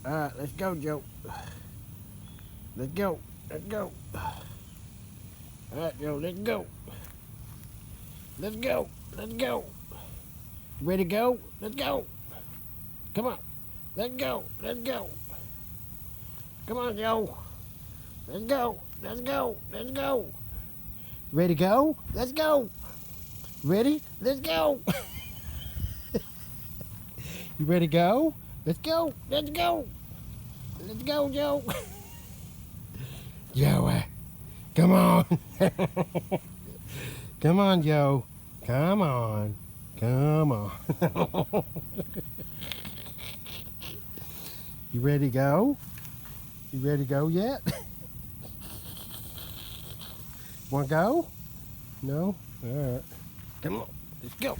All right, let's go, Joe. Let's go. Let's go. All right, Joe, let's go. Let's go. Let's go. Ready to go? Let's go. Come on. Let's go. Let's go. Come on, Joe. Let's go. Let's go. Let's go. Ready to go? Let's go. Ready? Let's go. You ready to go? Let's go. Let's go. Let's go, Joe. Joe, come on. Come on, Joe. Come on. Come on. You ready to go? You ready to go yet? Want to go? No? All right. Come on. Let's go.